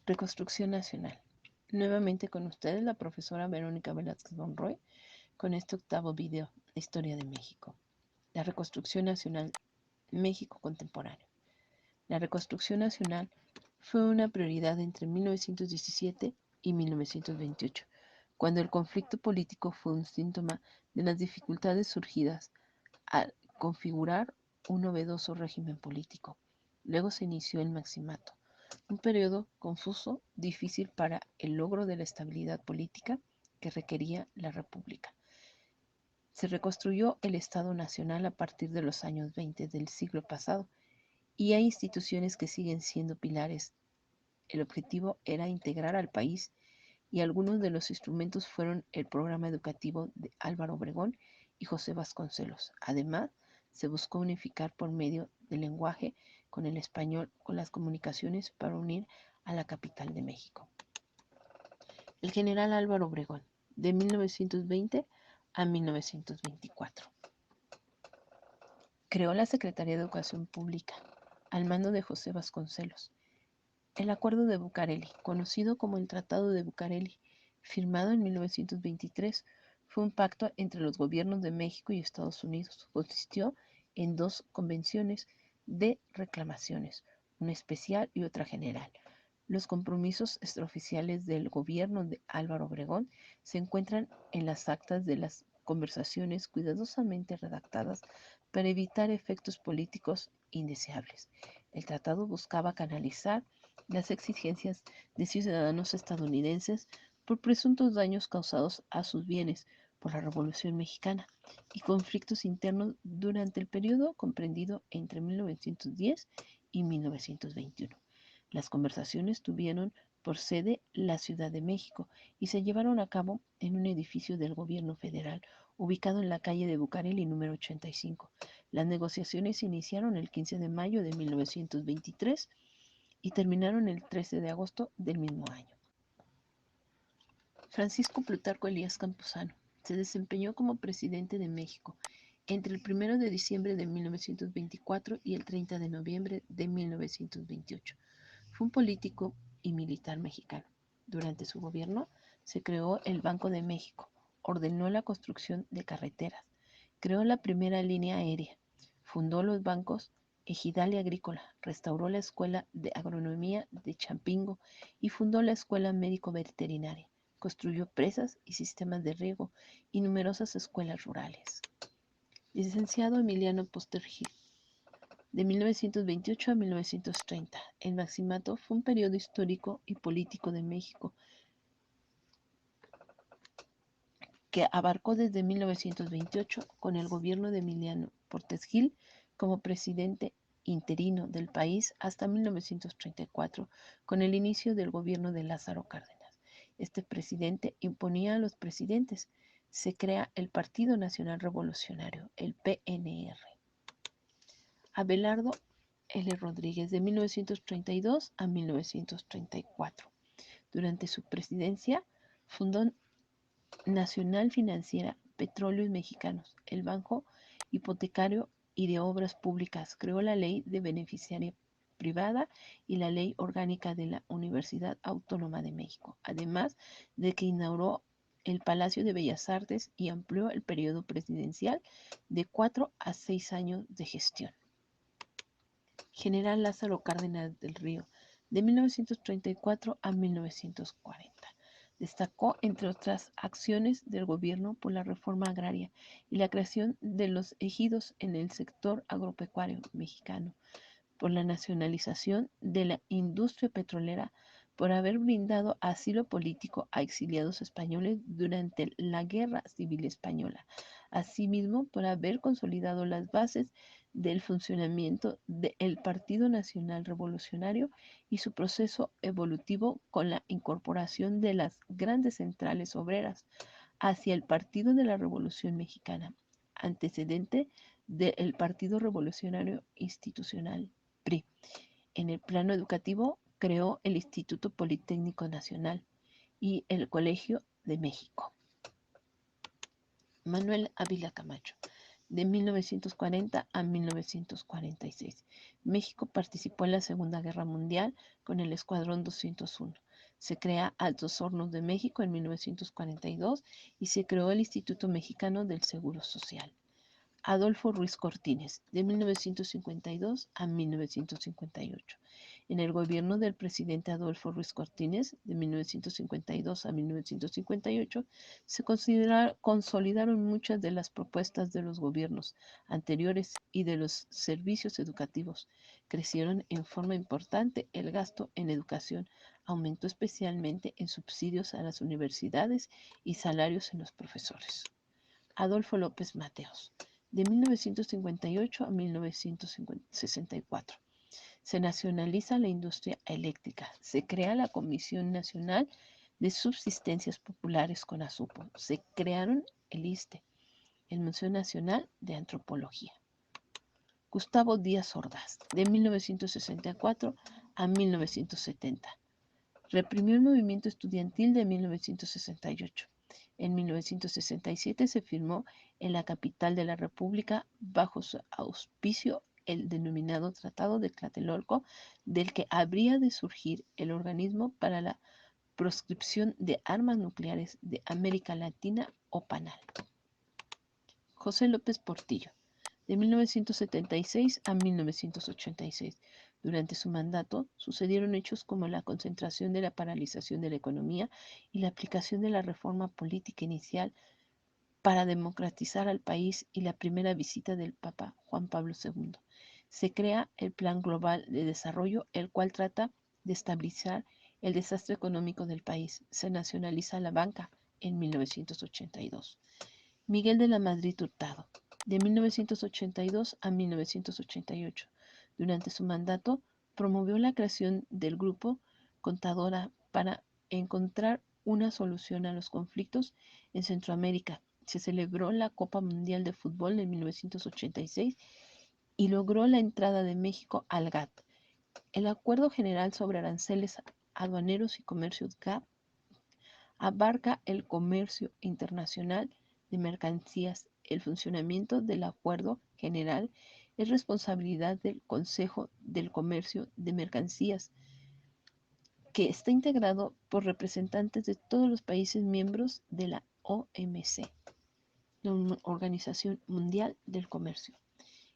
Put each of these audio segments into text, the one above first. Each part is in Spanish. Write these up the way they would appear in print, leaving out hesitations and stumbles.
Reconstrucción Nacional. Nuevamente con ustedes la profesora Verónica Velázquez Monroy con este octavo video, la historia de México. La reconstrucción nacional, México contemporáneo. La reconstrucción nacional fue una prioridad entre 1917 y 1928, cuando el conflicto político fue un síntoma de las dificultades surgidas al configurar un novedoso régimen político. Luego se inició el Maximato, un periodo confuso, difícil para el logro de la estabilidad política que requería la República. Se reconstruyó el Estado Nacional a partir de los años 20 del siglo pasado y hay instituciones que siguen siendo pilares. El objetivo era integrar al país y algunos de los instrumentos fueron el programa educativo de Álvaro Obregón y José Vasconcelos. Además, se buscó unificar por medio del lenguaje con el español con las comunicaciones para unir a la capital de México. El general Álvaro Obregón, de 1920 a 1924. Creó la Secretaría de Educación Pública, al mando de José Vasconcelos. El Acuerdo de Bucareli, conocido como el Tratado de Bucareli, firmado en 1923, fue un pacto entre los gobiernos de México y Estados Unidos. Consistió en dos convenciones de reclamaciones, una especial y otra general. Los compromisos extraoficiales del gobierno de Álvaro Obregón se encuentran en las actas de las conversaciones cuidadosamente redactadas para evitar efectos políticos indeseables. El tratado buscaba canalizar las exigencias de ciudadanos estadounidenses por presuntos daños causados a sus bienes por la Revolución Mexicana y conflictos internos durante el periodo comprendido entre 1910 y 1921. Las conversaciones tuvieron por sede la Ciudad de México y se llevaron a cabo en un edificio del gobierno federal ubicado en la calle de Bucareli número 85. Las negociaciones se iniciaron el 15 de mayo de 1923 y terminaron el 13 de agosto del mismo año. Francisco Plutarco Elías Campuzano se desempeñó como presidente de México entre el 1 de diciembre de 1924 y el 30 de noviembre de 1928. Fue un político y militar mexicano. Durante su gobierno se creó el Banco de México, ordenó la construcción de carreteras, creó la primera línea aérea, fundó los bancos Ejidal y Agrícola, restauró la Escuela de Agronomía de Champingo y fundó la Escuela Médico-Veterinaria. Construyó presas y sistemas de riego y numerosas escuelas rurales. Licenciado Emiliano Postergil, de 1928 a 1930. El Maximato fue un periodo histórico y político de México que abarcó desde 1928 con el gobierno de Emiliano Portes Gil como presidente interino del país hasta 1934 con el inicio del gobierno de Lázaro Cárdenas. Este presidente imponía a los presidentes. Se crea el Partido Nacional Revolucionario, el PNR. Abelardo L. Rodríguez, de 1932 a 1934. Durante su presidencia fundó Nacional Financiera, Petróleos Mexicanos, el Banco Hipotecario y de Obras Públicas. Creó la Ley de Beneficiaria Privada y la Ley Orgánica de la Universidad Autónoma de México, además de que inauguró el Palacio de Bellas Artes y amplió el periodo presidencial de 4 a 6 años de gestión. General Lázaro Cárdenas del Río, de 1934 a 1940. Destacó, entre otras acciones del gobierno, por la reforma agraria y la creación de los ejidos en el sector agropecuario mexicano, por la nacionalización de la industria petrolera, por haber brindado asilo político a exiliados españoles durante la Guerra Civil Española, asimismo por haber consolidado las bases del funcionamiento del Partido Nacional Revolucionario y su proceso evolutivo con la incorporación de las grandes centrales obreras hacia el Partido de la Revolución Mexicana, antecedente del Partido Revolucionario Institucional PRI. En el plano educativo creó el Instituto Politécnico Nacional y el Colegio de México. Manuel Ávila Camacho, de 1940 a 1946. México participó en la Segunda Guerra Mundial con el Escuadrón 201. Se crea Altos Hornos de México en 1942 y se creó el Instituto Mexicano del Seguro Social. Adolfo Ruiz Cortines, de 1952 a 1958. En el gobierno del presidente Adolfo Ruiz Cortines, de 1952 a 1958, se consolidaron muchas de las propuestas de los gobiernos anteriores y de los servicios educativos. Crecieron en forma importante el gasto en educación, aumentó especialmente en subsidios a las universidades y salarios en los profesores. Adolfo López Mateos, de 1958 a 1964. Se nacionaliza la industria eléctrica. Se crea la Comisión Nacional de Subsistencias Populares CONASUPO. Se crearon el ISSSTE, el Museo Nacional de Antropología. Gustavo Díaz Ordaz, de 1964 a 1970. Reprimió el movimiento estudiantil de 1968. En 1967 se firmó en la capital de la República, bajo su auspicio, el denominado Tratado de Tlatelolco, del que habría de surgir el Organismo para la Proscripción de Armas Nucleares de América Latina, o PANAL. José López Portillo, de 1976 a 1986. Durante su mandato sucedieron hechos como la concentración de la paralización de la economía y la aplicación de la reforma política inicial para democratizar al país y la primera visita del Papa Juan Pablo II. Se crea el Plan Global de Desarrollo, el cual trata de estabilizar el desastre económico del país. Se nacionaliza la banca en 1982. Miguel de la Madrid Hurtado, de 1982 a 1988. Durante su mandato, promovió la creación del Grupo Contadora para encontrar una solución a los conflictos en Centroamérica. Se celebró la Copa Mundial de Fútbol en 1986 y logró la entrada de México al GATT. El Acuerdo General sobre Aranceles Aduaneros y Comercio GATT abarca el comercio internacional de mercancías. El funcionamiento del Acuerdo General es responsabilidad del Consejo del Comercio de Mercancías, que está integrado por representantes de todos los países miembros de la OMC, la Organización Mundial del Comercio.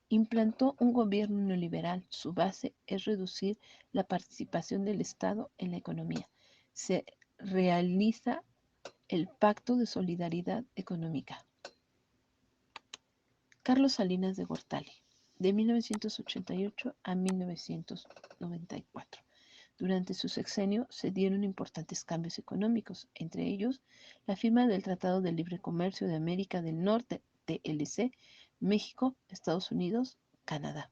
Implantó un gobierno neoliberal. Su base es reducir la participación del Estado en la economía. Se realiza el Pacto de Solidaridad Económica. Carlos Salinas de Gortari, de 1988 a 1994. Durante su sexenio se dieron importantes cambios económicos, entre ellos la firma del Tratado de Libre Comercio de América del Norte, TLC, México, Estados Unidos, Canadá.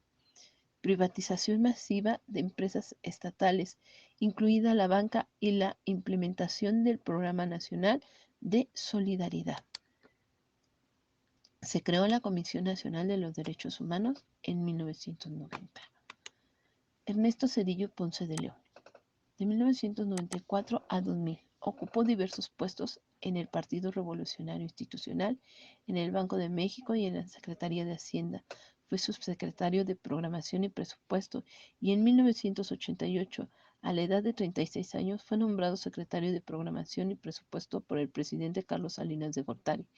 Privatización masiva de empresas estatales, incluida la banca, y la implementación del Programa Nacional de Solidaridad. Se creó la Comisión Nacional de los Derechos Humanos en 1990. Ernesto Zedillo Ponce de León, de 1994 a 2000, ocupó diversos puestos en el Partido Revolucionario Institucional, en el Banco de México y en la Secretaría de Hacienda. Fue subsecretario de Programación y Presupuesto y en 1988, a la edad de 36 años, fue nombrado secretario de Programación y Presupuesto por el presidente Carlos Salinas de Gortari.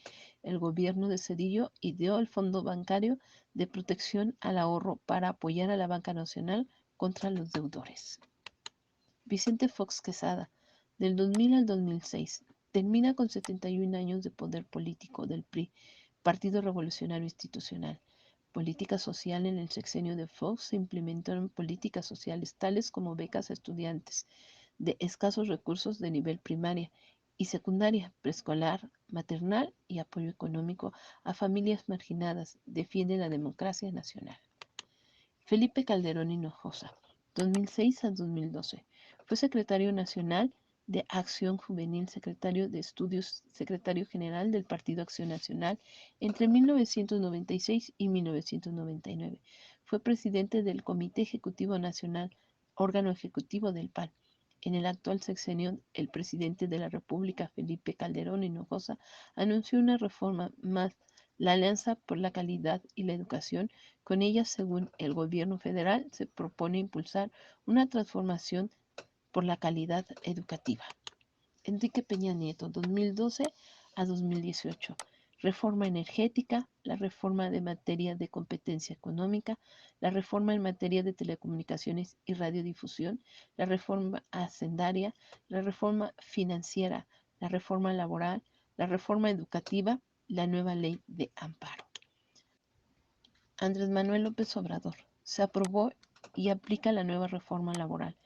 El gobierno de Zedillo ideó el Fondo Bancario de Protección al Ahorro para apoyar a la banca nacional contra los deudores. Vicente Fox Quesada, del 2000 al 2006, termina con 71 años de poder político del PRI, Partido Revolucionario Institucional. Política social. En el sexenio de Fox se implementaron políticas sociales tales como becas a estudiantes de escasos recursos de nivel primaria y secundaria, preescolar, maternal y apoyo económico a familias marginadas. Defiende la democracia nacional. Felipe Calderón Hinojosa, 2006 a 2012. Fue secretario nacional de Acción Juvenil, secretario de Estudios, secretario general del Partido Acción Nacional entre 1996 y 1999. Fue presidente del Comité Ejecutivo Nacional, órgano ejecutivo del PAN. En el actual sexenio, el presidente de la República, Felipe Calderón Hinojosa, anunció una reforma más La Alianza por la Calidad y la Educación. Con ella, según el gobierno federal, se propone impulsar una transformación por la calidad educativa. Enrique Peña Nieto, 2012 a 2018. Reforma energética, la reforma de materia de competencia económica, la reforma en materia de telecomunicaciones y radiodifusión, la reforma hacendaria, la reforma financiera, la reforma laboral, la reforma educativa, la nueva ley de amparo. Andrés Manuel López Obrador. Se aprobó y aplica la nueva reforma laboral.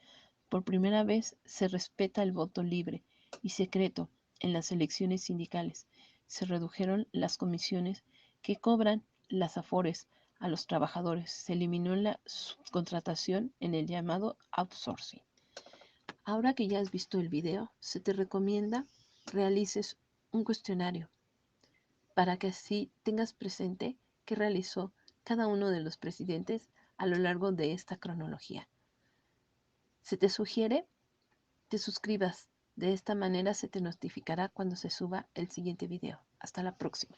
Por primera vez se respeta el voto libre y secreto en las elecciones sindicales. Se redujeron las comisiones que cobran las afores a los trabajadores. Se eliminó la subcontratación en el llamado outsourcing. Ahora que ya has visto el video, se te recomienda realices un cuestionario para que así tengas presente qué realizó cada uno de los presidentes a lo largo de esta cronología. Se te sugiere te suscribas. De esta manera se te notificará cuando se suba el siguiente video. Hasta la próxima.